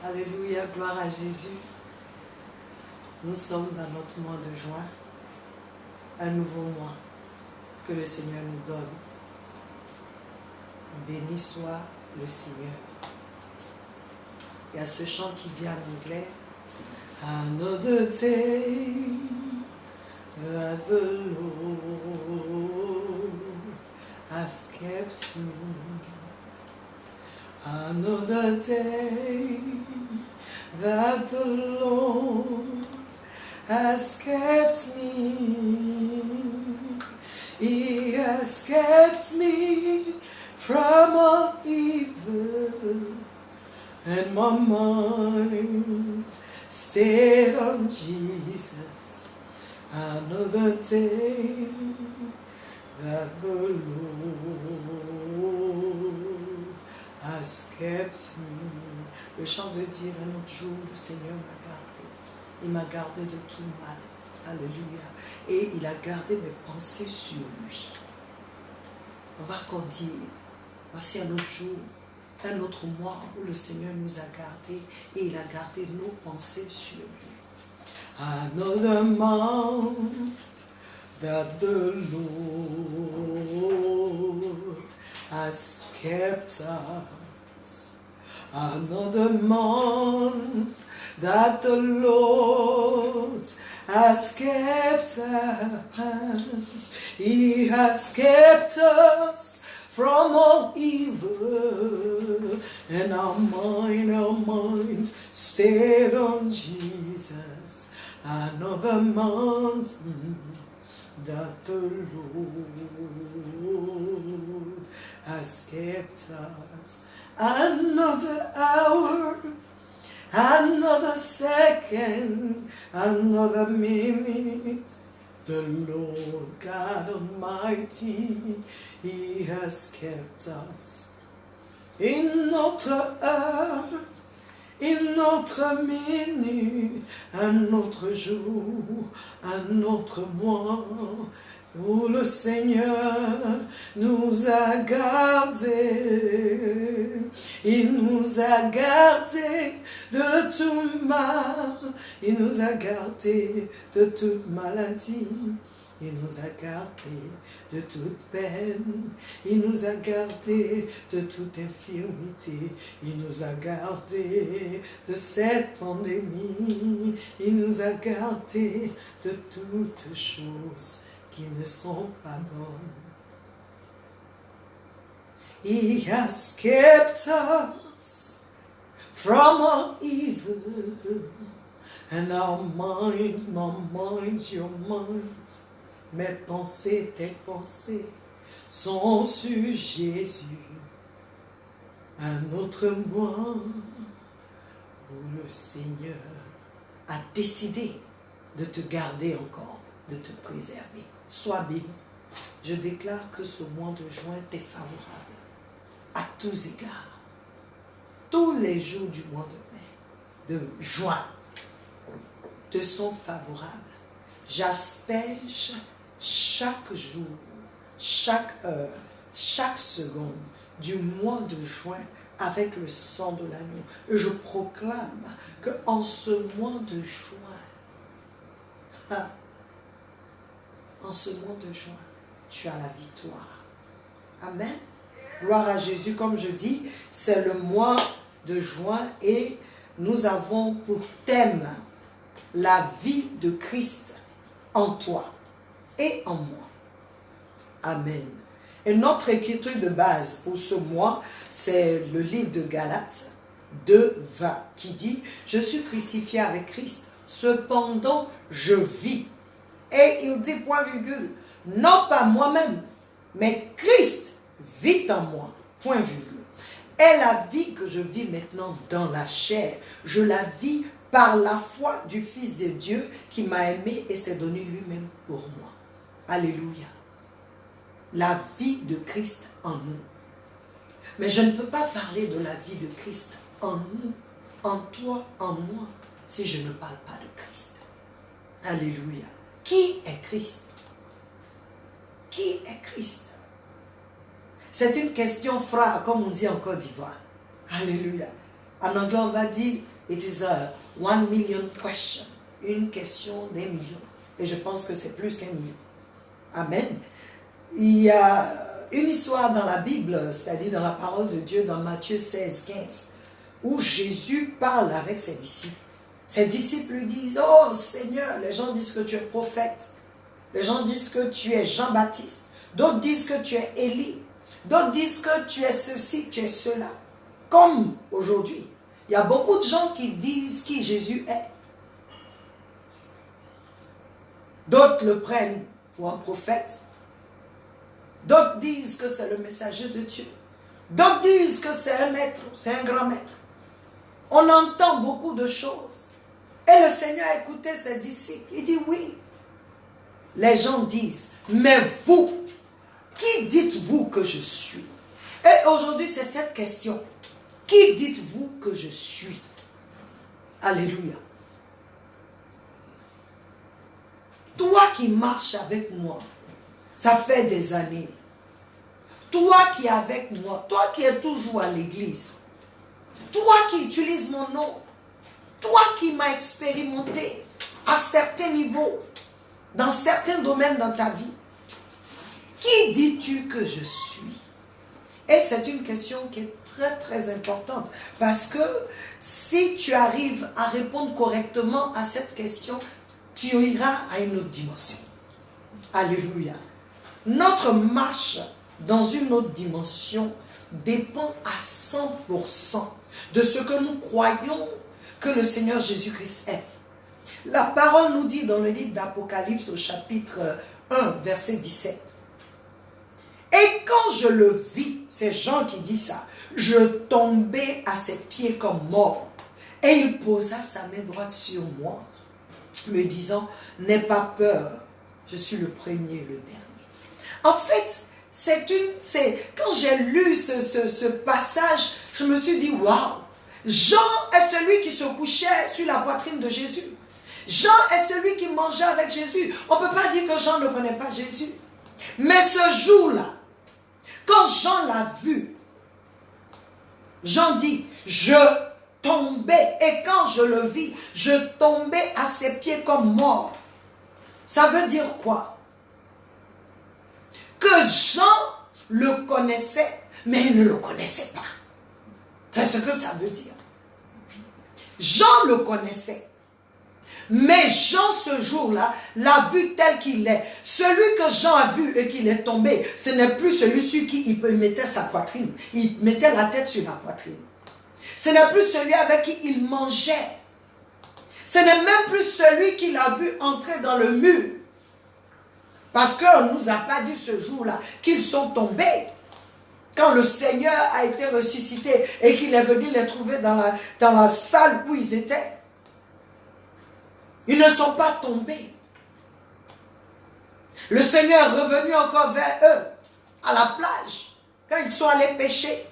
Alléluia, gloire à Jésus. Nous sommes dans notre mois de juin, un nouveau mois que le Seigneur nous donne. Béni soit le Seigneur. Il y a ce chant qui dit en anglais, Another day that the Lord has kept me. Another day that the Lord has kept me. He has kept me from all evil, and my mind stayed on Jesus. Another day that the Lord has kept me. Le chant veut dire un autre jour, le Seigneur m'a gardé. Il m'a gardé de tout mal. Alléluia. Et il a gardé mes pensées sur lui. On va encore dire, voici un autre jour, un autre mois où le Seigneur nous a gardés et il a gardé nos pensées sur lui. Another month that the Lord has kept us. Another month that the Lord has kept us. He has kept us from all evil, and our mind stayed on Jesus. Another month that the Lord has kept us. Another hour, another second, another minute. The Lord God Almighty, He has kept us. Une autre heure, une autre minute, un autre jour, un autre mois, où le Seigneur nous a gardés. Il nous a gardés de tout mal. Il nous a gardés de toute maladie. Il nous a gardés de toute peine. Il nous a gardés de toute infirmité. Il nous a gardés de cette pandémie. Il nous a gardés de toutes choses qui ne sont pas bonnes. He has kept us from all evil, and our mind, my mind, your mind, mes pensées, tes pensées sont sur Jésus. Un autre mois où le Seigneur a décidé de te garder encore, de te préserver. Sois béni. Je déclare que ce mois de juin t'est favorable à tous égards. Tous les jours du mois de juin te sont favorables. J'asperge chaque jour, chaque heure, chaque seconde du mois de juin avec le sang de l'agneau. Et je proclame qu'en ce mois de juin, en ce mois de juin, tu as la victoire. Amen. Gloire à Jésus. Comme je dis, c'est le mois de juin et nous avons pour thème la vie de Christ en toi et en moi. Amen. Et notre écriture de base pour ce mois, c'est le livre de Galates 2:20 qui dit « Je suis crucifié avec Christ, cependant je vis. » Et il dit point virgule, non pas moi-même, mais Christ vit en moi, point virgule. Et la vie que je vis maintenant dans la chair, je la vis par la foi du Fils de Dieu qui m'a aimé et s'est donné lui-même pour moi. Alléluia. La vie de Christ en nous. Mais je ne peux pas parler de la vie de Christ en nous, en toi, en moi, si je ne parle pas de Christ. Alléluia. Qui est Christ? Qui est Christ? C'est une question phare, comme on dit en Côte d'Ivoire. Alléluia. En anglais, on va dire It is a 1 million question. Une question d'un million. Et je pense que c'est plus qu'un million. Amen. Il y a une histoire dans la Bible, c'est-à-dire dans la parole de Dieu, dans Matthieu 16, 15, où Jésus parle avec ses disciples. Ses disciples lui disent, « Oh Seigneur, les gens disent que tu es prophète. Les gens disent que tu es Jean-Baptiste. D'autres disent que tu es Élie. D'autres disent que tu es ceci, tu es cela. » Comme aujourd'hui, il y a beaucoup de gens qui disent qui Jésus est. D'autres le prennent pour un prophète. D'autres disent que c'est le messager de Dieu. D'autres disent que c'est un maître, c'est un grand maître. On entend beaucoup de choses. Et le Seigneur a écouté ses disciples. Il dit oui. Les gens disent, mais vous, qui dites-vous que je suis? Et aujourd'hui, c'est cette question. Qui dites-vous que je suis? Alléluia. Toi qui marches avec moi, ça fait des années. Toi qui es avec moi, toi qui es toujours à l'église, toi qui utilises mon nom, toi qui m'as expérimenté à certains niveaux, dans certains domaines dans ta vie, qui dis-tu que je suis? Et c'est une question qui est très très importante parce que si tu arrives à répondre correctement à cette question, tu iras à une autre dimension. Alléluia. Notre marche dans une autre dimension dépend à 100% de ce que nous croyons que le Seigneur Jésus-Christ est. La parole nous dit dans le livre d'Apocalypse au chapitre 1, verset 17. Et quand je le vis, c'est Jean qui dit ça, je tombai à ses pieds comme mort. Et il posa sa main droite sur moi, me disant, n'aie pas peur, je suis le premier et le dernier. En fait, quand j'ai lu ce passage, je me suis dit, waouh, Jean est celui qui se couchait sur la poitrine de Jésus. Jean est celui qui mangeait avec Jésus. On ne peut pas dire que Jean ne connaît pas Jésus. Mais ce jour-là, quand Jean l'a vu, Jean dit, je tombais. Et quand je le vis, je tombais à ses pieds comme mort. Ça veut dire quoi? Que Jean le connaissait, mais il ne le connaissait pas. C'est ce que ça veut dire. Jean le connaissait. Mais Jean, ce jour-là, l'a vu tel qu'il est. Celui que Jean a vu et qu'il est tombé, ce n'est plus celui sur qui il mettait sa poitrine. Il mettait la tête sur la poitrine. Ce n'est plus celui avec qui il mangeait. Ce n'est même plus celui qu'il a vu entrer dans le mur. Parce qu'on ne nous a pas dit ce jour-là qu'ils sont tombés. Quand le Seigneur a été ressuscité et qu'il est venu les trouver dans la salle où ils étaient. Ils ne sont pas tombés. Le Seigneur est revenu encore vers eux, à la plage, quand ils sont allés pêcher.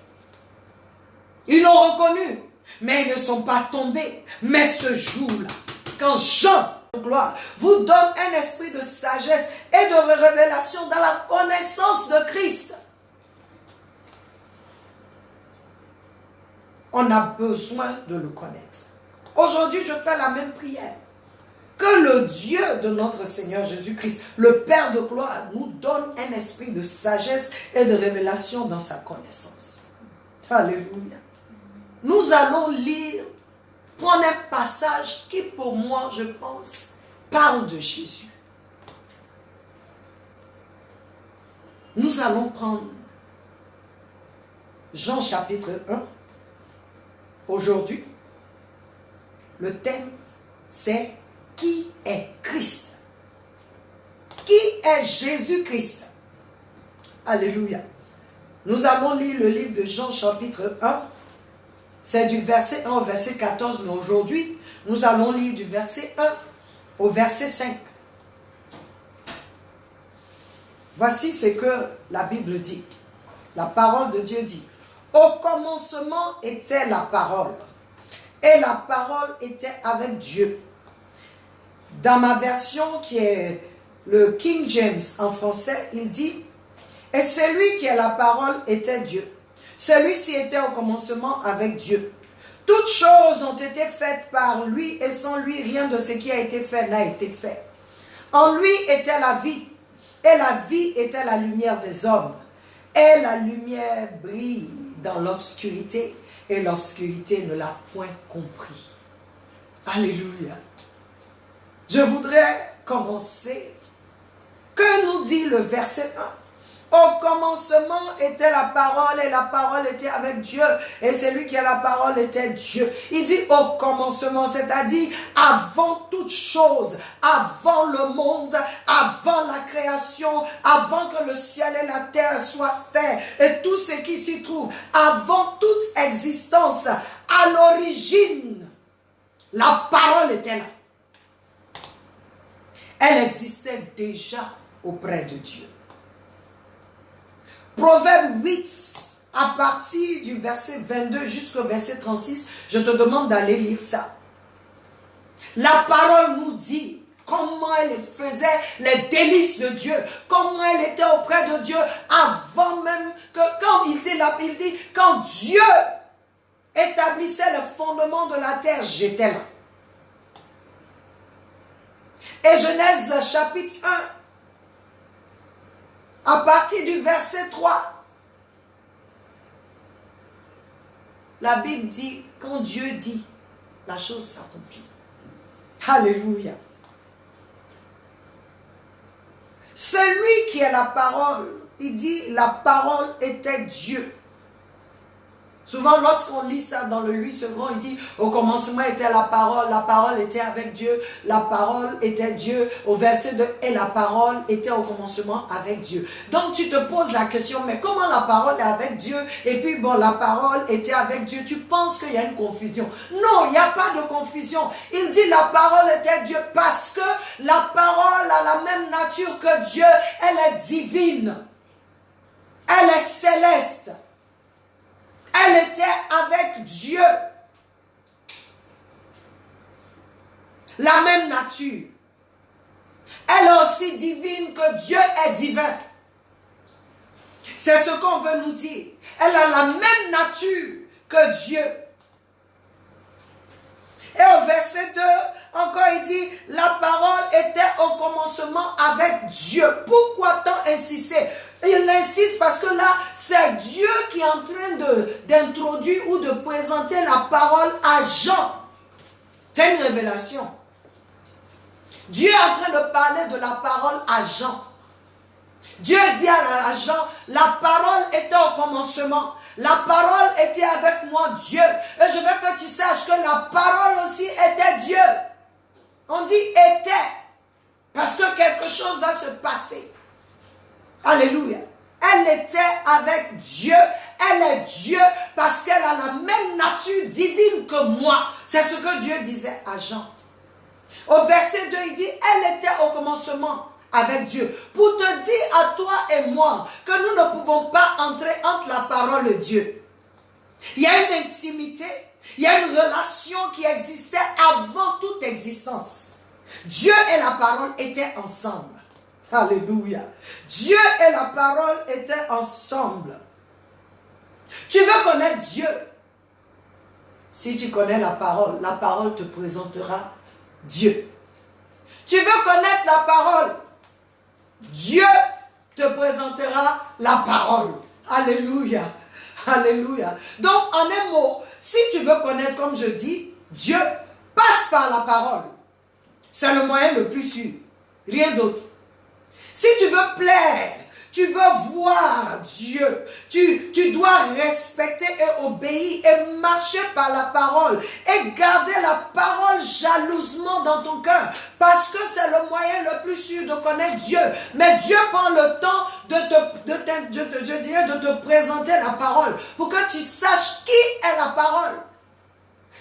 Ils l'ont reconnu, mais ils ne sont pas tombés. Mais ce jour-là, quand Jean de gloire vous donne un esprit de sagesse et de révélation dans la connaissance de Christ, on a besoin de le connaître. Aujourd'hui, je fais la même prière. Que le Dieu de notre Seigneur Jésus-Christ, le Père de gloire, nous donne un esprit de sagesse et de révélation dans sa connaissance. Alléluia. Nous allons lire, prendre un passage qui, pour moi, je pense, parle de Jésus. Nous allons prendre Jean chapitre 1. Aujourd'hui, le thème, c'est qui est Christ? Qui est Jésus-Christ? Alléluia. Nous allons lire le livre de Jean chapitre 1. C'est du verset 1 au verset 14. Mais aujourd'hui, nous allons lire du verset 1 au verset 5. Voici ce que la Bible dit. La parole de Dieu dit. Au commencement était la parole. Et la parole était avec Dieu. Dans ma version qui est le King James en français, il dit « Et celui qui est la parole était Dieu. Celui-ci était au commencement avec Dieu. Toutes choses ont été faites par lui et sans lui, rien de ce qui a été fait n'a été fait. En lui était la vie et la vie était la lumière des hommes. Et la lumière brille dans l'obscurité et l'obscurité ne l'a point compris. Alléluia. Je voudrais commencer. Que nous dit le verset 1? Au commencement était la parole et la parole était avec Dieu et celui qui a la parole était Dieu. Il dit au commencement, c'est-à-dire avant toute chose, avant le monde, avant la création, avant que le ciel et la terre soient faits et tout ce qui s'y trouve, avant toute existence, à l'origine, la parole était là. Elle existait déjà auprès de Dieu. Proverbe 8, à partir du verset 22 jusqu'au verset 36, je te demande d'aller lire ça. La parole nous dit comment elle faisait les délices de Dieu, comment elle était auprès de Dieu avant même que quand il dit quand Dieu établissait le fondement de la terre, j'étais là. Et Genèse chapitre 1, à partir du verset 3, la Bible dit, quand Dieu dit, la chose s'accomplit. Alléluia. Celui qui est la parole, il dit, la parole était Dieu. Souvent, lorsqu'on lit ça dans le 8 secondes, il dit, au commencement était la parole était avec Dieu, la parole était Dieu. Au verset 2, et la parole était au commencement avec Dieu. Donc, tu te poses la question, mais comment la parole est avec Dieu? Et puis, bon, la parole était avec Dieu. Tu penses qu'il y a une confusion. Non, il n'y a pas de confusion. Il dit, la parole était Dieu parce que la parole a la même nature que Dieu. Elle est divine. Elle est céleste. Elle était avec Dieu. La même nature. Elle est aussi divine que Dieu est divin. C'est ce qu'on veut nous dire. Elle a la même nature que Dieu. Et au verset 2, encore il dit, la parole était au commencement avec Dieu. Pourquoi tant insister? Il insiste parce que là, c'est Dieu qui est en train d'introduire ou de présenter la parole à Jean. C'est une révélation. Dieu est en train de parler de la parole à Jean. Dieu dit à Jean, la parole était au commencement. La parole était avec moi, Dieu. Et je veux que tu saches que la parole aussi était Dieu. On dit était. Parce que quelque chose va se passer. Alléluia. Elle était avec Dieu. Elle est Dieu parce qu'elle a la même nature divine que moi. C'est ce que Dieu disait à Jean. Au verset 2, il dit, elle était au commencement avec Dieu. Pour te dire à toi et moi que nous ne pouvons pas entrer entre la parole et Dieu. Il y a une intimité, il y a une relation qui existait avant toute existence. Dieu et la parole étaient ensemble. Alléluia. Dieu et la parole étaient ensemble. Tu veux connaître Dieu? Si tu connais la parole te présentera Dieu. Tu veux connaître la parole? Dieu te présentera la parole. Alléluia. Alléluia. Donc, en un mot, si tu veux connaître, comme je dis, Dieu, passe par la parole. C'est le moyen le plus sûr. Rien d'autre. Si tu veux plaire, tu veux voir Dieu, tu dois respecter et obéir et marcher par la parole et garder la parole jalousement dans ton cœur parce que c'est le moyen le plus sûr de connaître Dieu. Mais Dieu prend le temps de te présenter la parole pour que tu saches qui est la parole.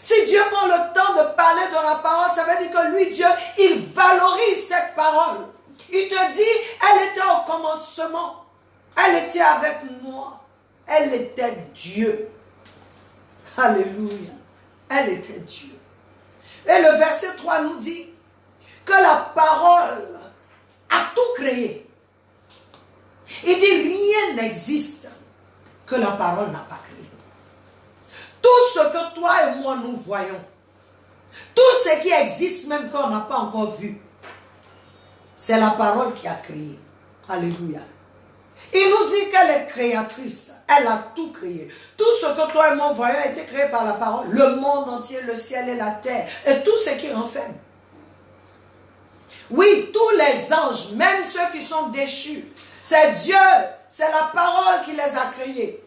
Si Dieu prend le temps de parler de la parole, ça veut dire que lui, Dieu, il valorise cette parole. Il te dit, elle était au commencement. Elle était avec moi. Elle était Dieu. Alléluia. Elle était Dieu. Et le verset 3 nous dit que la parole a tout créé. Il dit, rien n'existe que la parole n'a pas créé. Tout Tout ce que toi et moi nous voyons, tout ce qui existe même qu'on n'a pas encore vu, c'est la parole qui a créé. Alléluia. Il nous dit qu'elle est créatrice. Elle a tout créé. Tout ce que toi et moi voyons a été créé par la parole. Le monde entier, le ciel et la terre. Et tout ce qui renferme. Oui, tous les anges, même ceux qui sont déchus, c'est Dieu, c'est la parole qui les a créés.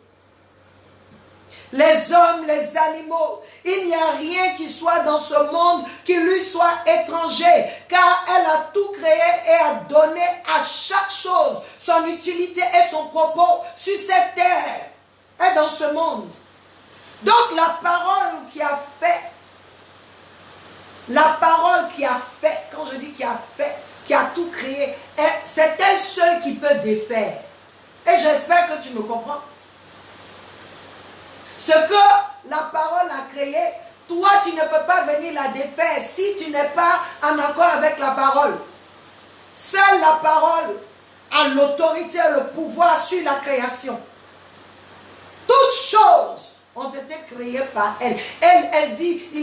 Les hommes, les animaux, il n'y a rien qui soit dans ce monde qui lui soit étranger, car elle a tout créé et a donné à chaque chose son utilité et son propos sur cette terre et dans ce monde. Donc la parole qui a fait, quand je dis qui a fait, qui a tout créé, c'est elle seule qui peut défaire. Et j'espère que tu me comprends. Ce que la parole a créé, toi tu ne peux pas venir la défaire si tu n'es pas en accord avec la parole. Seule la parole a l'autorité et le pouvoir sur la création. Toutes choses ont été créées par elle. Il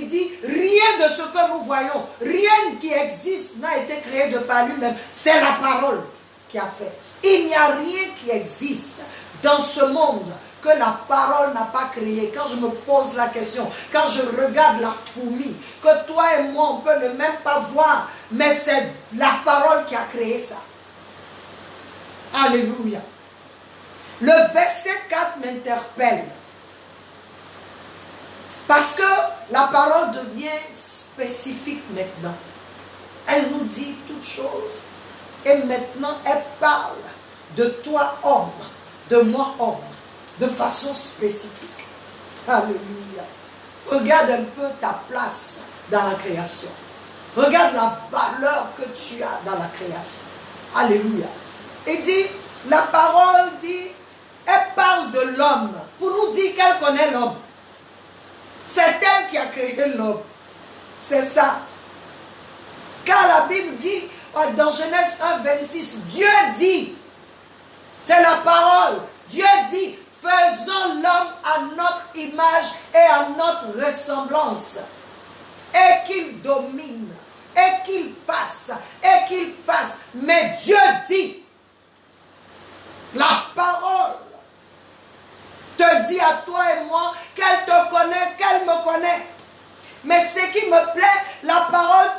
dit, rien de ce que nous voyons, rien qui existe n'a été créé de par lui-même. C'est la parole qui a fait. Il n'y a rien qui existe dans ce monde que la parole n'a pas créé. Quand je me pose la question, quand je regarde la fourmi, que toi et moi, on peut ne même pas voir, mais c'est la parole qui a créé ça. Alléluia. Le verset 4 m'interpelle. Parce que la parole devient spécifique maintenant. Elle nous dit toutes choses. Et maintenant, elle parle de toi, homme, de moi, homme, de façon spécifique. Alléluia. Regarde un peu ta place dans la création. Regarde la valeur que tu as dans la création. Alléluia. Et dit, la parole dit, elle parle de l'homme pour nous dire qu'elle connaît l'homme. C'est elle qui a créé l'homme. C'est ça. Car la Bible dit, dans Genèse 1, 26, Dieu dit, c'est la parole, Dieu dit, faisons l'homme à notre image et à notre ressemblance, et qu'il domine, et qu'il fasse, Mais Dieu dit, la parole te dit à toi et moi qu'elle te connaît, qu'elle me connaît. Mais ce qui me plaît, la parole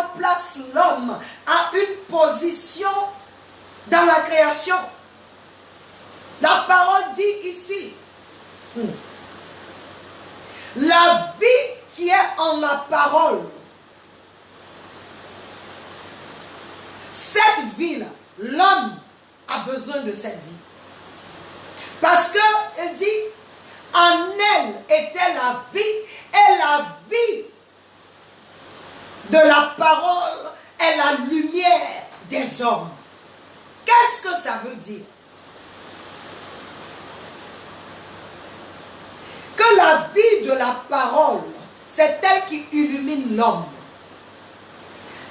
place l'homme à une position dans la création. La parole dit ici, la vie qui est en la parole, cette vie-là, l'homme a besoin de cette vie. Parce que, elle dit, en elle était la vie, et la vie de la parole est la lumière des hommes. Qu'est-ce que ça veut dire? Que la vie de la parole, c'est elle qui illumine l'homme.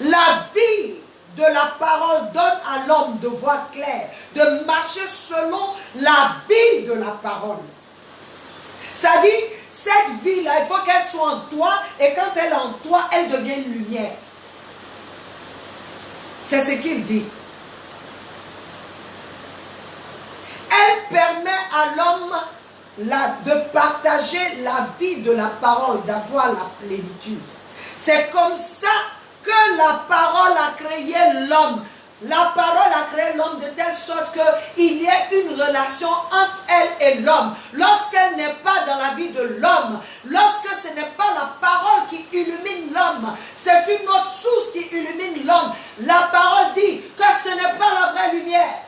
La vie de la parole donne à l'homme de voir clair, de marcher selon la vie de la parole. Ça dit, cette vie-là, il faut qu'elle soit en toi, et quand elle est en toi, elle devient une lumière. C'est ce qu'il dit. Elle permet à l'homme de partager la vie de la parole, d'avoir la plénitude. C'est comme ça que la parole a créé l'homme. La parole a créé l'homme de telle sorte qu'il y ait une relation entre elle et l'homme. Lorsqu'elle n'est pas dans la vie de l'homme, lorsque ce n'est pas la parole qui illumine l'homme, c'est une autre source qui illumine l'homme. La parole dit que ce n'est pas la vraie lumière.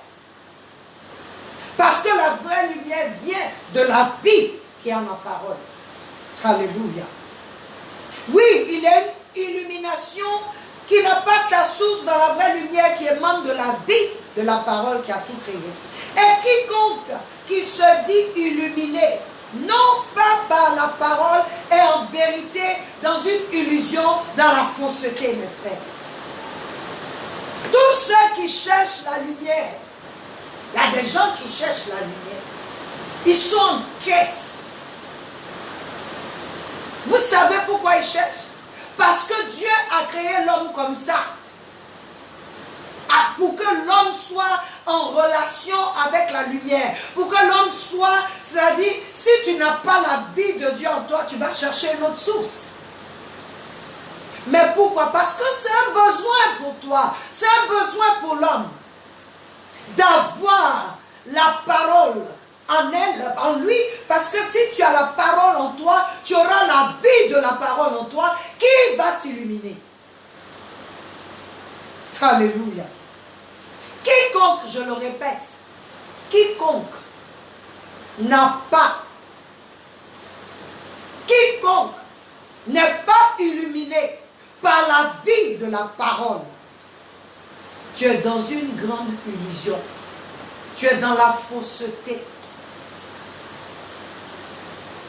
Parce que la vraie lumière vient de la vie qui est en la parole. Alléluia. Oui, il y a une illumination qui n'a pas sa source dans la vraie lumière qui émane de la vie de la parole qui a tout créé. Et quiconque qui se dit illuminé, non pas par la parole, est en vérité dans une illusion, dans la fausseté, mes frères. Tous ceux qui cherchent la lumière, il y a des gens qui cherchent la lumière. Ils sont en quête Vous savez pourquoi il cherche? Parce que Dieu a créé l'homme comme ça. Pour que l'homme soit en relation avec la lumière. Pour que l'homme soit, c'est-à-dire, si tu n'as pas la vie de Dieu en toi, tu vas chercher une autre source. Mais pourquoi? Parce que c'est un besoin pour toi. C'est un besoin pour l'homme. D'avoir la parole en elle, en lui. Parce que si tu as la parole en toi, tu auras la vie de la parole en toi qui va t'illuminer. Alléluia. Quiconque, je le répète, quiconque n'a pas, quiconque n'est pas illuminé par la vie de la parole, tu es dans une grande illusion. Tu es dans la fausseté.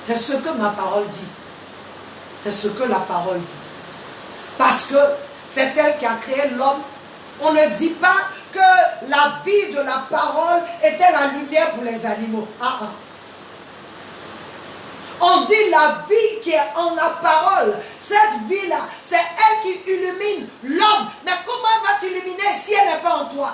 C'est ce que ma parole dit. C'est ce que la parole dit. Parce que c'est elle qui a créé l'homme. On ne dit pas que la vie de la parole était la lumière pour les animaux. On dit la vie qui est en la parole. Cette vie-là, c'est elle qui illumine l'homme. Mais comment elle va t'illuminer si elle n'est pas en toi?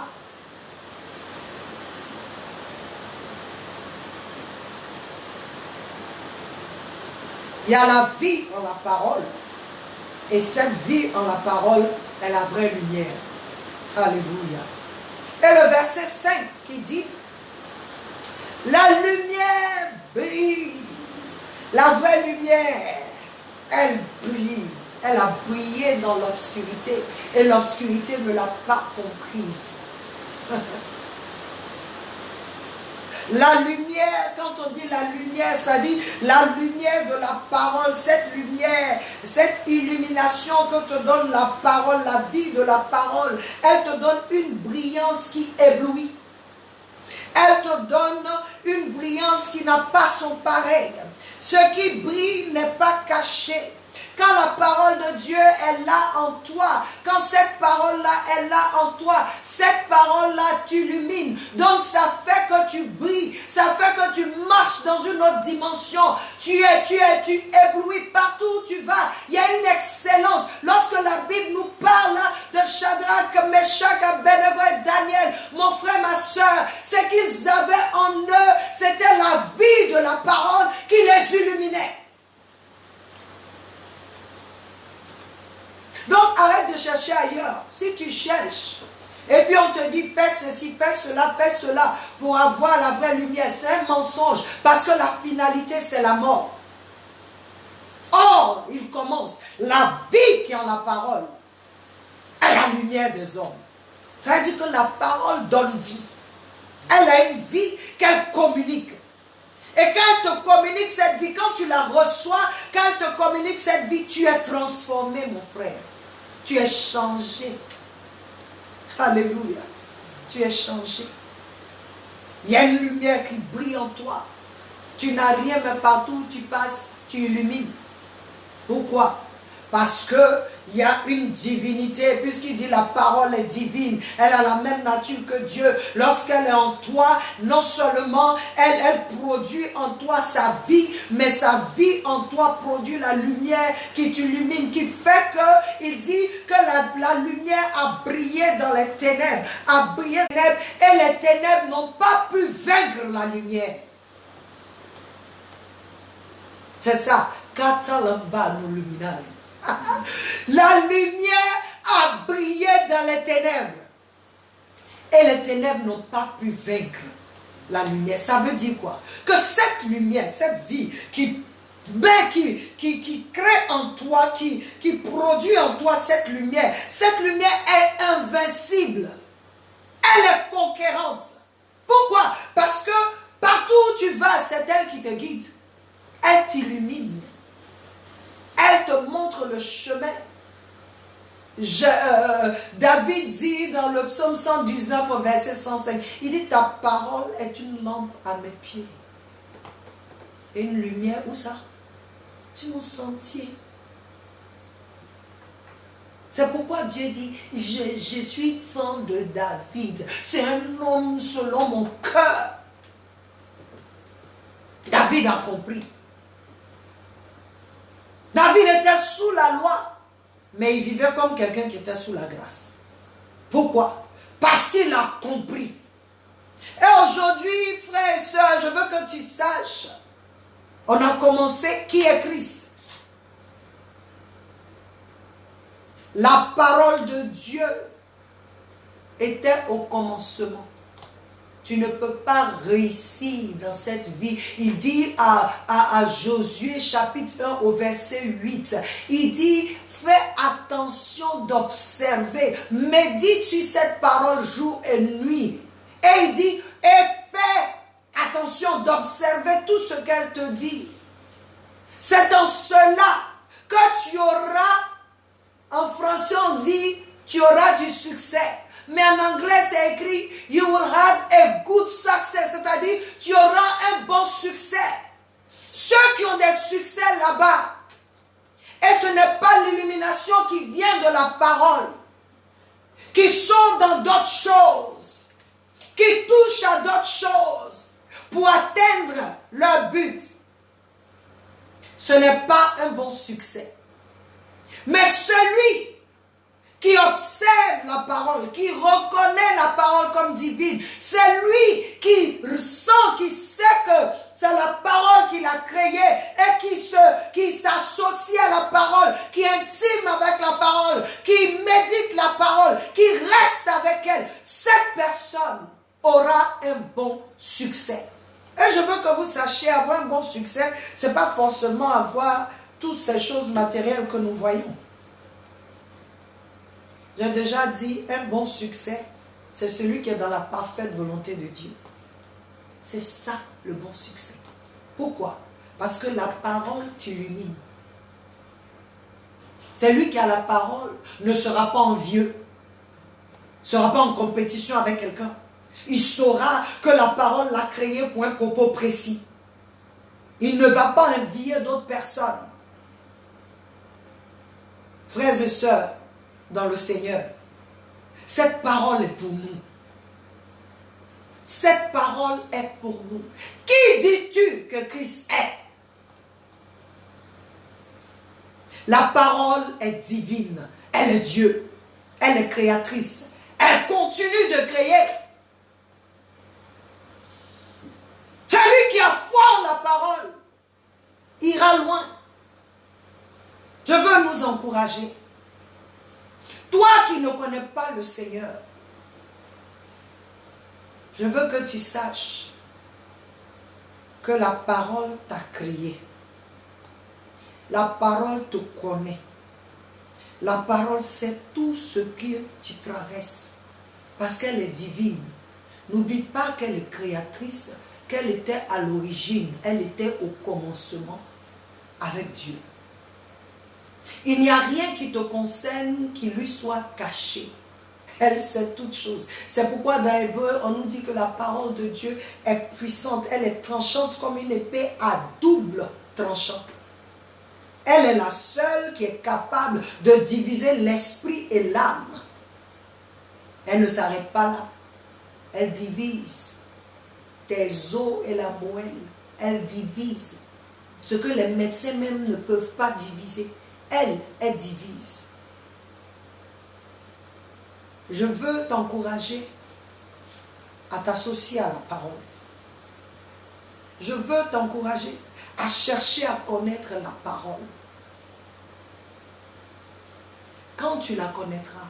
Il y a la vie en la parole. Et cette vie en la parole est la vraie lumière. Alléluia. Et le verset 5 qui dit, la lumière brille. La vraie lumière, elle brille. Elle a brillé dans l'obscurité. Et l'obscurité ne l'a pas comprise. La lumière, quand on dit la lumière, ça dit la lumière de la parole, cette lumière, cette illumination que te donne la parole, la vie de la parole, elle te donne une brillance qui éblouit. Elle te donne une brillance qui n'a pas son pareil. Ce qui brille n'est pas caché. Quand la parole de Dieu est là en toi, quand cette parole-là est là en toi, cette parole-là t'illumine. Donc ça fait que tu brilles, ça fait que tu marches dans une autre dimension. Tu éblouis partout où tu vas. Il y a une excellence. Lorsque la Bible nous parle de Shadrach, Meshach, Abednego et Daniel, mon frère, ma soeur, c'est qu'ils avaient en eux, c'était la vie de la parole qui les illuminait. Donc arrête de chercher ailleurs. Si tu cherches, et puis on te dit fais ceci, fais cela pour avoir la vraie lumière, c'est un mensonge. Parce que la finalité c'est la mort. Or, il commence. La vie qui est en la parole est la lumière des hommes. Ça veut dire que la parole donne vie. Elle a une vie qu'elle communique. Et quand elle te communique cette vie, quand tu la reçois, quand elle te communique cette vie, tu es transformé, mon frère. Tu es changé. Alléluia. Tu es changé. Il y a une lumière qui brille en toi. Tu n'as rien, mais partout où tu passes, tu illumines. Pourquoi? Parce qu'il y a une divinité, puisqu'il dit la parole est divine, elle a la même nature que Dieu. Lorsqu'elle est en toi, non seulement elle produit en toi sa vie, mais sa vie en toi produit la lumière qui t'illumine, qui fait que, il dit que la lumière a brillé dans les ténèbres, a brillé dans les ténèbres, et les ténèbres n'ont pas pu vaincre la lumière. C'est ça, Katalamba no luminari. La lumière a brillé dans les ténèbres. Et les ténèbres n'ont pas pu vaincre la lumière. Ça veut dire quoi? Que cette lumière, cette vie qui crée en toi, qui produit en toi cette lumière est invincible. Elle est conquérante. Pourquoi? Parce que partout où tu vas, c'est elle qui te guide. Elle t'illumine. Elle te montre le chemin. David dit dans le psaume 119 au verset 105, il dit ta parole est une lampe à mes pieds. Et une lumière, où ça? Sur mon sentier. C'est pourquoi Dieu dit, je suis fan de David. C'est un homme selon mon cœur. David a compris. David était sous la loi, mais il vivait comme quelqu'un qui était sous la grâce. Pourquoi? Parce qu'il a compris. Et aujourd'hui, frères et sœurs, je veux que tu saches, on a commencé qui est Christ. La parole de Dieu était au commencement. Tu ne peux pas réussir dans cette vie. Il dit à Josué chapitre 1 au verset 8, il dit, fais attention d'observer, médite sur cette parole jour et nuit. Et il dit, et fais attention d'observer tout ce qu'elle te dit. C'est dans cela que tu auras, en français on dit, tu auras du succès. Mais en anglais, c'est écrit, you will have a good success. C'est-à-dire, tu auras un bon succès. Ceux qui ont des succès là-bas, et ce n'est pas l'illumination qui vient de la parole, qui sont dans d'autres choses, qui touchent à d'autres choses pour atteindre leur but. Ce n'est pas un bon succès. Mais celui qui observe la parole, qui reconnaît la parole comme divine, c'est lui qui ressent, qui sait que c'est la parole qu'il a créée et qui s'associe à la parole, qui est intime avec la parole, qui médite la parole, qui reste avec elle. Cette personne aura un bon succès. Et je veux que vous sachiez, avoir un bon succès, ce n'est pas forcément avoir toutes ces choses matérielles que nous voyons. J'ai déjà dit, un bon succès, c'est celui qui est dans la parfaite volonté de Dieu. C'est ça le bon succès. Pourquoi? Parce que la parole t'illumine. Celui qui a la parole ne sera pas envieux, ne sera pas en compétition avec quelqu'un. Il saura que la parole l'a créé pour un propos précis. Il ne va pas envier d'autres personnes. Frères et sœurs, dans le Seigneur, cette parole est pour nous. Cette parole est pour nous. Qui dis-tu que Christ est? La parole est divine. Elle est Dieu. Elle est créatrice. Elle continue de créer. Celui qui a foi en la parole ira loin. Je veux nous encourager. Toi qui ne connais pas le Seigneur, je veux que tu saches que la parole t'a créé. La parole te connaît. La parole sait tout ce que tu traverses. Parce qu'elle est divine. N'oublie pas qu'elle est créatrice, qu'elle était à l'origine, elle était au commencement avec Dieu. Il n'y a rien qui te concerne qui lui soit caché. Elle sait toutes choses. C'est pourquoi dans Hébreu, on nous dit que la parole de Dieu est puissante. Elle est tranchante comme une épée à double tranchant. Elle est la seule qui est capable de diviser l'esprit et l'âme. Elle ne s'arrête pas là. Elle divise tes os et la moelle. Elle divise ce que les médecins même ne peuvent pas diviser. Elle divise. Je veux t'encourager à t'associer à la parole. Je veux t'encourager à chercher à connaître la parole. Quand tu la connaîtras,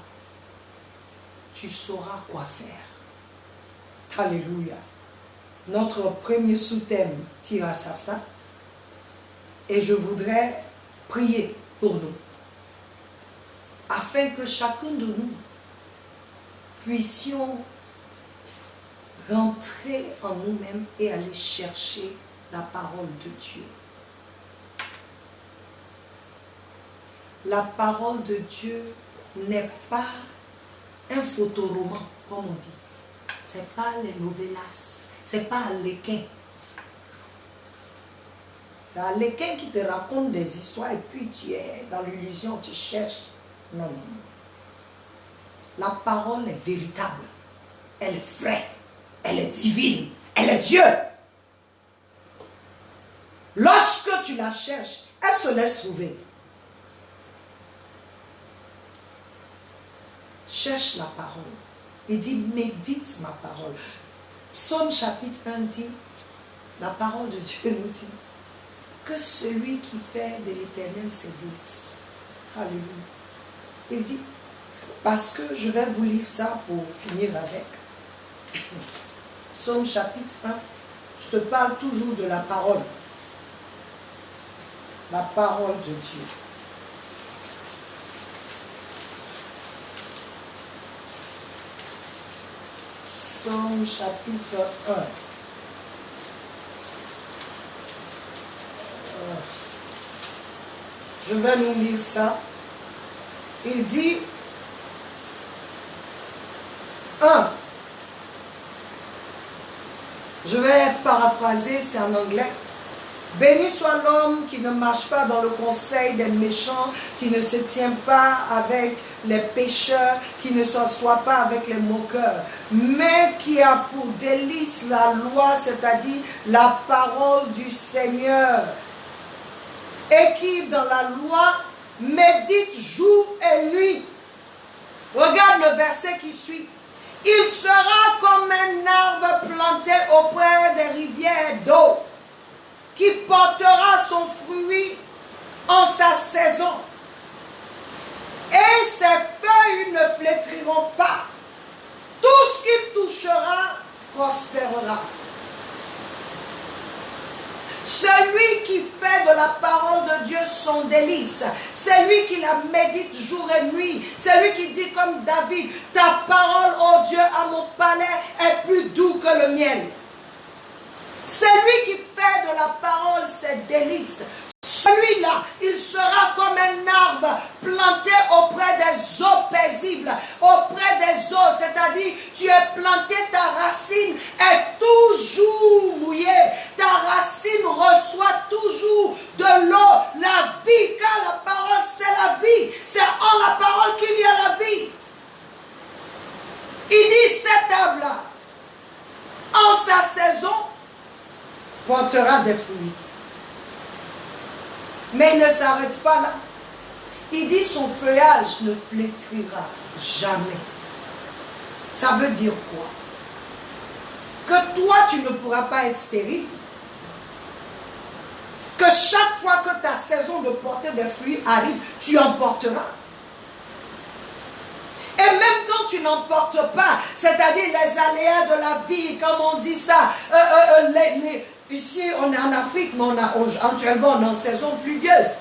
tu sauras quoi faire. Alléluia. Notre premier sous-thème tire à sa fin. Et je voudrais prier pour nous, afin que chacun de nous puissions rentrer en nous-mêmes et aller chercher la parole de Dieu. La parole de Dieu n'est pas un photoroman, comme on dit. Ce n'est pas les novellas, ce n'est pas Harlequin. C'est Harlequin qui te raconte des histoires et puis tu es dans l'illusion, tu cherches. Non, non, non. La parole est véritable. Elle est vraie. Elle est divine. Elle est Dieu. Lorsque tu la cherches, elle se laisse trouver. cherche la parole. Il dit, médite ma parole. Psaume chapitre 1 dit, la parole de Dieu nous dit, que celui qui fait de l'Éternel ses délices. Alléluia. Il dit, parce que je vais vous lire ça pour finir avec. Psaume chapitre 1, je te parle toujours de la parole. La parole de Dieu. Psaume chapitre 1. Je vais nous lire ça. Il dit 1. Je vais paraphraser, c'est en anglais. Béni soit l'homme qui ne marche pas dans le conseil des méchants, qui ne se tient pas avec les pécheurs, qui ne s'assoit pas avec les moqueurs, mais qui a pour délice la loi, c'est-à-dire la parole du Seigneur, et qui dans la loi médite jour et nuit. Regarde le verset qui suit. Il sera comme un arbre planté auprès des rivières d'eau, qui portera son fruit en sa saison. Et ses feuilles ne flétriront pas. Tout ce qu'il touchera prospérera. Celui qui fait de la parole de Dieu son délice, celui qui la médite jour et nuit, celui qui dit comme David, ta parole, ô Dieu, à mon palais est plus doux que le miel. Celui qui fait de la parole ses délices, celui-là, il sera comme un arbre planté auprès des eaux paisibles, auprès des eaux, c'est-à-dire tu es planté, ta racine est toujours mouillée, ta racine reçoit toujours de l'eau, la vie, car la parole c'est la vie, c'est en la parole qu'il y a la vie. Il dit cet arbre-là, en sa saison, portera des fruits. Mais il ne s'arrête pas là. Il dit son feuillage ne flétrira jamais. Ça veut dire quoi? Que toi tu ne pourras pas être stérile. Que chaque fois que ta saison de porter des fruits arrive, tu en porteras. Et même quand tu n'en portes pas, c'est-à-dire les aléas de la vie, comme on dit ça, ici on est en Afrique, mais actuellement on est en saison pluvieuse.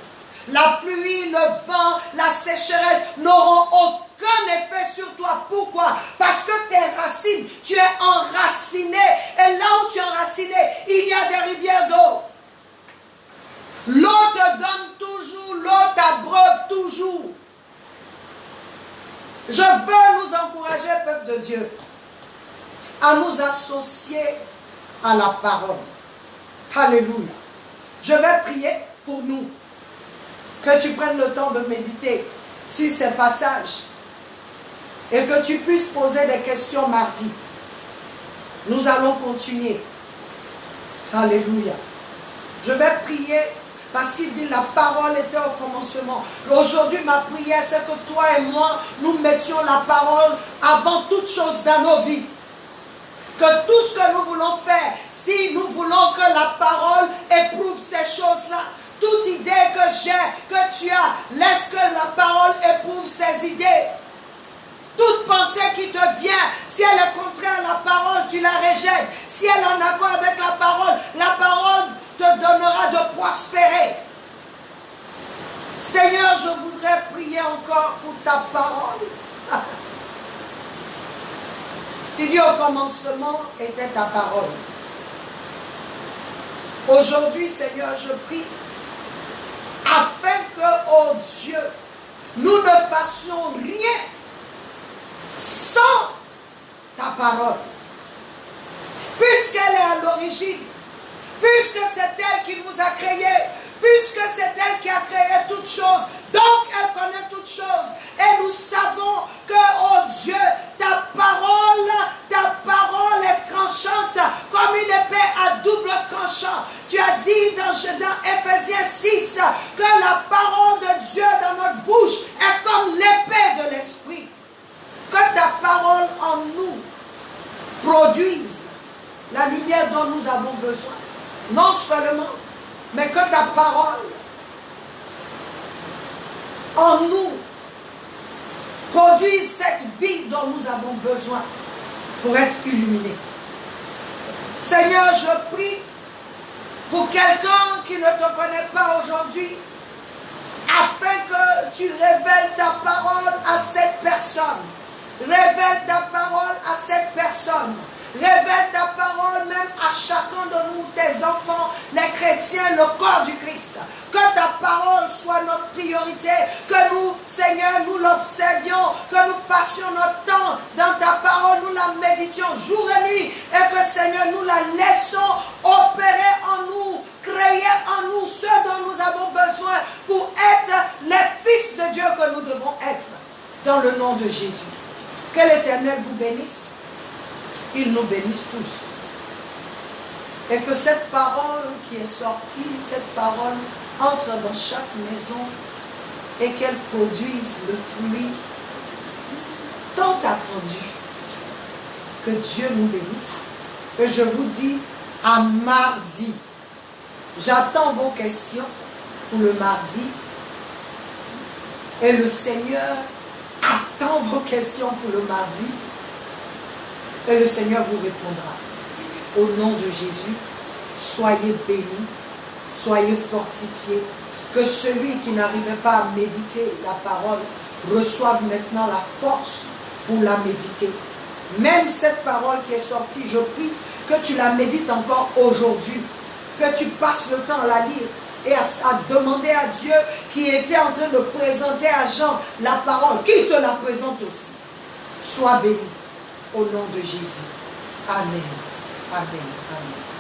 La pluie, le vent, la sécheresse n'auront aucun effet sur toi. Pourquoi? Parce que tes racines, tu es enraciné. Et là où tu es enraciné, il y a des rivières d'eau. L'eau te donne toujours, l'eau t'abreuve toujours. Je veux nous encourager, peuple de Dieu, à nous associer à la parole. Alléluia. Je vais prier pour nous. Que tu prennes le temps de méditer sur ces passages. Et que tu puisses poser des questions mardi. Nous allons continuer. Alléluia. Je vais prier. Parce qu'il dit la parole était au commencement. Aujourd'hui, ma prière, c'est que toi et moi, nous mettions la parole avant toute chose dans nos vies. Que tout ce que nous voulons faire, si nous voulons que la parole éprouve ces choses-là, toute idée que j'ai, que tu as, laisse que la parole éprouve ces idées. Toute pensée qui te vient, si elle est contraire à la parole, tu la rejettes. Si elle est en accord avec la parole te donnera de prospérer. Seigneur, je voudrais prier encore pour ta parole. Tu dis au commencement était ta parole. Aujourd'hui, Seigneur, je prie afin que, oh Dieu, nous ne fassions rien sans ta parole. Puisqu'elle est à l'origine, puisque c'est elle qui nous a créés, puisque c'est elle qui a créé toutes choses, donc elle connaît toutes choses. Et nous savons que, oh Dieu, ta parole est tranchante comme une épée à double tranchant. Tu as dit dans Ephésiens 6 que la parole de Dieu dans notre bouche est comme l'épée de l'esprit. Non seulement, mais que ta parole en nous produise cette vie dont nous avons besoin pour être illuminés. Seigneur, je prie pour quelqu'un qui ne te connaît pas aujourd'hui, afin que tu révèles ta parole à cette personne. Révèle ta parole à cette personne. Révèle ta parole même à chacun de nous, tes enfants, les chrétiens, le corps du Christ. Que ta parole soit notre priorité. Que nous, Seigneur, nous l'observions. Que nous passions notre temps dans ta parole. Nous la méditions jour et nuit. Et que, Seigneur, nous la laissons opérer en nous. Créer en nous ce dont nous avons besoin pour être les fils de Dieu que nous devons être. Dans le nom de Jésus. Que l'Éternel vous bénisse. Qu'il nous bénisse tous. Et que cette parole qui est sortie, cette parole entre dans chaque maison et qu'elle produise le fruit tant attendu. Que Dieu nous bénisse. Et je vous dis à mardi. J'attends vos questions pour le mardi. Et le Seigneur attend vos questions pour le mardi. Et le Seigneur vous répondra. Au nom de Jésus, soyez bénis, soyez fortifiés. Que celui qui n'arrivait pas à méditer la parole reçoive maintenant la force pour la méditer. Même cette parole qui est sortie, je prie que tu la médites encore aujourd'hui. Que tu passes le temps à la lire et à demander à Dieu qui était en train de présenter à Jean la parole, qu'il te la présente aussi. Sois béni. Au nom de Jésus. Amen. Amen. Amen.